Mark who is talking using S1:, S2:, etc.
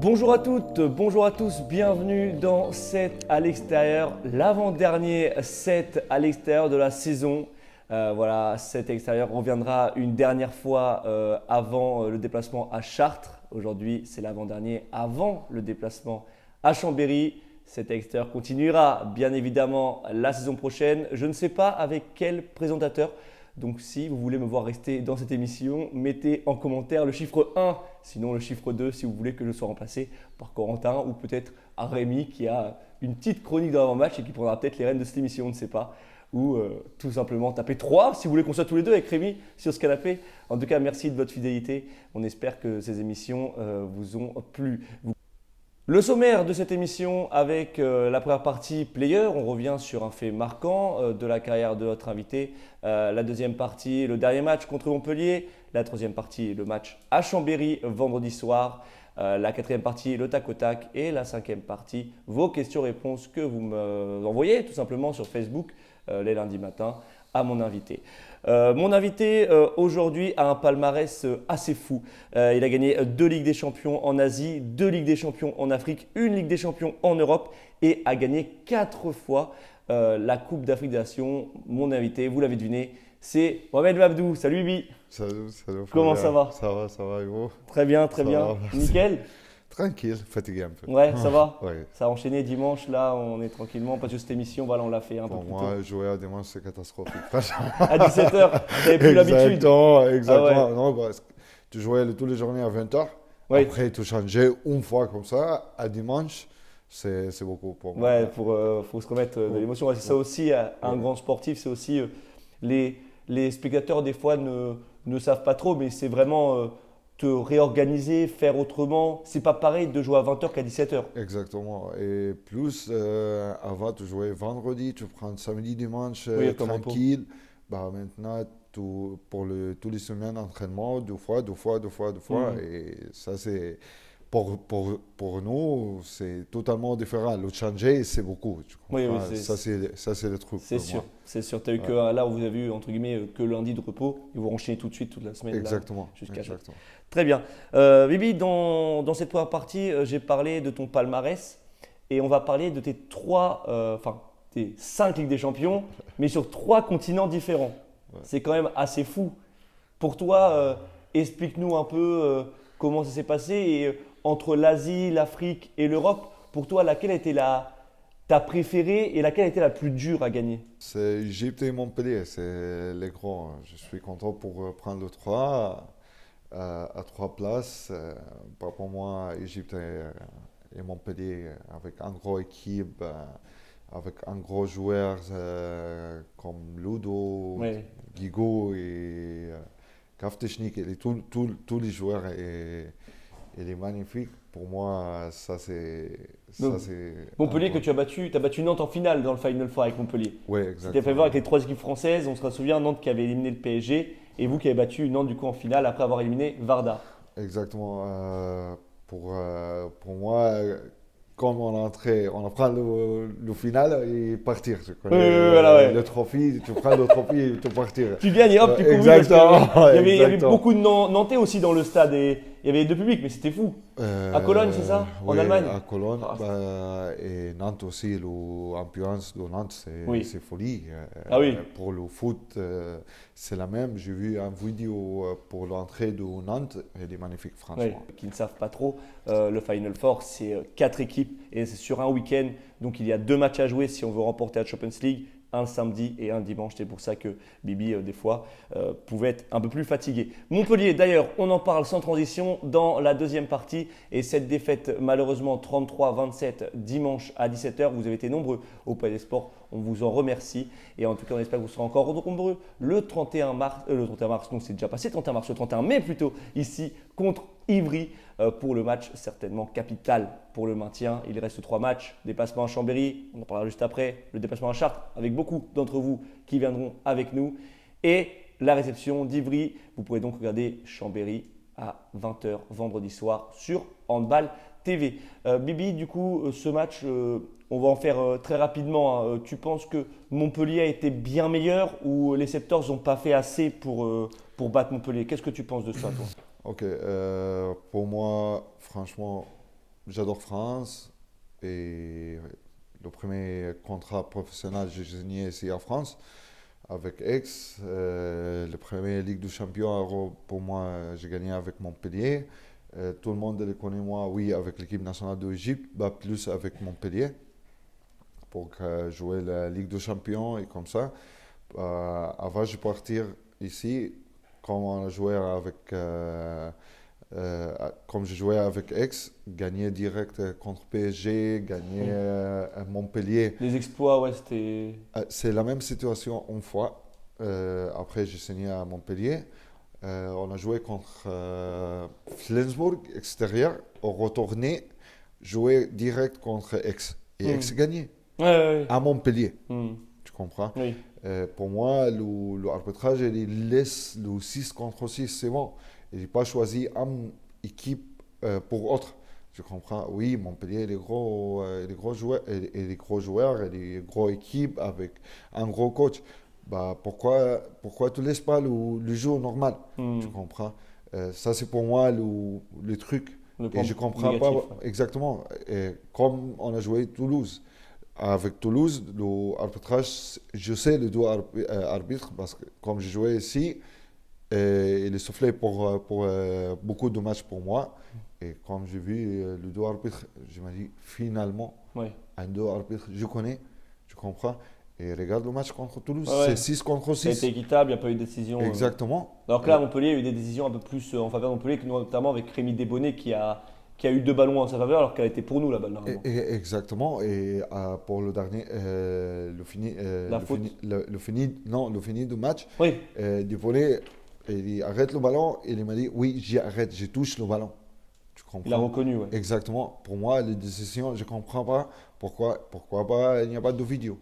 S1: Bonjour à toutes, bonjour à tous, bienvenue dans 7 à l'extérieur, l'avant-dernier 7 à l'extérieur de la saison. Voilà, 7 à l'extérieur reviendra une dernière fois avant le déplacement à Chartres. Aujourd'hui, c'est l'avant-dernier avant le déplacement à Chambéry. 7 à l'extérieur continuera bien évidemment la saison prochaine. Je ne sais pas avec quel présentateur. Donc si vous voulez me voir rester dans cette émission, mettez en commentaire le chiffre 1, sinon le chiffre 2 si vous voulez que je sois remplacé par Corentin ou peut-être par Rémi qui a une petite chronique dans l'avant-match et qui prendra peut-être les rênes de cette émission, on ne sait pas. Ou tout simplement taper 3 si vous voulez qu'on soit tous les deux avec Rémi sur ce canapé. En tout cas, merci de votre fidélité. On espère que ces émissions vous ont plu. Le sommaire de cette émission avec la première partie player, on revient sur un fait marquant de la carrière de notre invité. La deuxième partie, le dernier match contre Montpellier. La troisième partie, le match à Chambéry vendredi soir. La quatrième partie, le tac au tac. Et la cinquième partie, vos questions-réponses que vous me envoyez tout simplement sur Facebook les lundis matins à mon invité. Mon invité aujourd'hui a un palmarès assez fou. Il a gagné 2 Ligues des Champions en Asie, 2 Ligues des Champions en Afrique, 1 Ligue des Champions en Europe et a gagné 4 fois la Coupe d'Afrique des Nations. Mon invité, vous l'avez deviné, c'est Mohamed Mabdou. Salut Bi.
S2: Salut.
S1: Comment ça va?
S2: Ça va, et vous?
S1: Très bien, très bien.
S2: Va,
S1: Nickel.
S2: Tranquille, fatigué un peu.
S1: Ouais, ça va?
S2: Ouais.
S1: Ça a enchaîné dimanche, là, on est tranquillement. Parce que cette émission, voilà, on l'a fait un peu
S2: Pour
S1: plus tôt.
S2: moi, jouer à dimanche, c'est catastrophique. Franchement.
S1: À 17h, tu n'avais plus l'habitude.
S2: Exactement.
S1: Ah ouais.
S2: Non, parce que tu jouais tous les journées à 20h.
S1: Oui.
S2: Après, tu changeais une fois comme ça, à dimanche. C'est beaucoup pour moi.
S1: Ouais, faut se remettre de l'émotion. Ouais, c'est ça aussi, un grand sportif, c'est aussi les spectateurs des fois ne savent pas trop, mais c'est vraiment te réorganiser, faire autrement. C'est pas pareil de jouer à 20h qu'à 17h.
S2: Exactement. Et plus, avant, tu jouais vendredi, tu prends samedi, dimanche,
S1: Oui, comme repos.
S2: tranquille. Bah, maintenant, pour tous les semaines d'entraînement, deux fois. Et ça, c'est pour nous, c'est totalement différent. Le changer, c'est beaucoup. Tu
S1: Oui,
S2: comprends?
S1: oui,
S2: Ça, c'est le truc.
S1: c'est
S2: pour
S1: sûr.
S2: moi.
S1: C'est sûr. Tu as eu que là où vous avez eu, entre guillemets, que lundi de repos et vous enchaînez tout de suite toute la semaine. Là,
S2: Exactement.
S1: jusqu'à
S2: Exactement.
S1: Très bien. Bibi, dans cette première partie, j'ai parlé de ton palmarès et on va parler de tes 5 Ligues des Champions, mais sur 3 continents différents.
S2: Ouais.
S1: C'est quand même assez fou. Pour toi, explique-nous un peu comment ça s'est passé et entre l'Asie, l'Afrique et l'Europe, pour toi, laquelle a été ta préférée et laquelle a été la plus dure à gagner?
S2: C'est Égypte et Montpellier, c'est les grands. Je suis content pour prendre le 3 à 3 places. Pour moi, Égypte et Montpellier, avec un gros équipe, avec un gros joueur comme Ludo,
S1: Oui.
S2: Guigo et Kaftechnik, et tous les joueurs, et il est magnifique. Pour moi, ça c'est.
S1: Donc, Montpellier que tu as battu Nantes en finale dans le Final Four avec Montpellier.
S2: Oui,
S1: C'était fait voir avec les 3 équipes françaises. On se souvient, Nantes qui avait éliminé le PSG et vous qui avez battu Nantes du coup en finale après avoir éliminé Varda.
S2: Exactement. Pour moi, comme on apprend le final et partir. Tu connais,
S1: Voilà, ouais.
S2: le trophée, tu prends le trophée et tu partir.
S1: Tu gagnes et hop, tu cours.
S2: Exactement.
S1: Il y avait
S2: Exactement.
S1: beaucoup de Nantais aussi dans le stade et il y avait 2 publics, mais c'était fou. À Cologne, c'est ça? En
S2: Oui,
S1: Allemagne?
S2: à Cologne.
S1: Ah,
S2: Et Nantes aussi, l'ambiance de Nantes,
S1: Oui.
S2: c'est folie.
S1: Ah oui.
S2: Pour le foot, c'est la même. J'ai vu une vidéo pour l'entrée de Nantes. Elle est magnifique, franchement.
S1: Ouais, qui ne savent pas trop, le Final Four, c'est 4 équipes et c'est sur un week-end. Donc il y a 2 matchs à jouer si on veut remporter la Champions League, un samedi et un dimanche. C'est pour ça que Bibi, des fois, pouvait être un peu plus fatigué. Montpellier, d'ailleurs, on en parle sans transition dans la deuxième partie. Et cette défaite, malheureusement, 33-27 dimanche à 17h, vous avez été nombreux au Palais des Sports. On vous en remercie. Et en tout cas, on espère que vous serez encore nombreux le 31 mars. Le 31 mars, non, c'est déjà passé, 31 mars, le 31 mai plutôt, ici contre Ivry pour le match certainement capital pour le maintien. Il reste 3 matchs, déplacement à Chambéry, on en parlera juste après, le déplacement à Chartres avec beaucoup d'entre vous qui viendront avec nous et la réception d'Ivry. Vous pourrez donc regarder Chambéry à 20h vendredi soir sur Handball TV. Bibi, du coup, ce match, on va en faire très rapidement. Hein. Tu penses que Montpellier a été bien meilleur ou les Septors n'ont pas fait assez pour battre Montpellier? Qu'est-ce que tu penses de ça, toi?
S2: Ok, pour moi, franchement, j'adore France. Et le premier contrat professionnel, j'ai signé ici en France avec Aix. Le premier Ligue des Champions Euro, pour moi, j'ai gagné avec Montpellier. Tout le monde le connaît, moi, oui, avec l'équipe nationale d'Égypte, bah, plus avec Montpellier pour jouer la Ligue des Champions et comme ça. Avant de partir ici, comme on a joué avec, comme je jouais avec Aix, gagner direct contre PSG, gagner Montpellier.
S1: Les exploits, ouais, c'était.
S2: C'est la même situation une fois. Après, j'ai signé à Montpellier. On a joué contre Flensburg, extérieur. On retournait, jouer direct contre Aix. Et Aix gagnait
S1: Ouais, ouais,
S2: à Montpellier.
S1: ouais.
S2: Tu comprends?
S1: Oui.
S2: Pour moi, l'arbitrage, il laisse le 6 contre 6, c'est bon. Il n'a pas choisi une équipe pour autre. Tu comprends? Oui, Montpellier, les gros joueurs, et les gros joueurs, et les gros équipes avec un gros coach. Bah, pourquoi tu ne laisses pas le jeu normal? Tu comprends? Ça, c'est pour moi le truc.
S1: Le
S2: Et
S1: point
S2: je ne comprends pas
S1: négatif, ouais.
S2: exactement. Et comme on a joué Toulouse. Avec Toulouse, l'arbitrage, je sais le doigt arbitre parce que comme j'ai joué ici, il est soufflé pour beaucoup de matchs pour moi. Et comme j'ai vu le doigt arbitre, je me dis finalement,
S1: Ouais.
S2: un doigt arbitre, je connais, tu comprends. Et regarde le match contre Toulouse,
S1: Ouais, ouais.
S2: c'est 6 contre
S1: Ça a
S2: 6.
S1: été équitable, il n'y a pas eu de décision.
S2: Exactement.
S1: Alors que là, à Montpellier, il y a eu des décisions un peu plus en faveur de Montpellier, que notamment avec Rémi Desbonnets qui a eu 2 ballons en sa faveur, alors qu'elle était pour nous la balle normalement.
S2: Exactement. Et pour le dernier,
S1: La faute.
S2: le fini du match,
S1: Oui.
S2: du volet, il dit arrête le ballon. Et il m'a dit oui, j'arrête, je touche le ballon. Tu comprends?
S1: Il a reconnu, ouais.
S2: Exactement. Pour moi, les décisions, je ne comprends pas pourquoi pas, il n'y a pas de vidéo.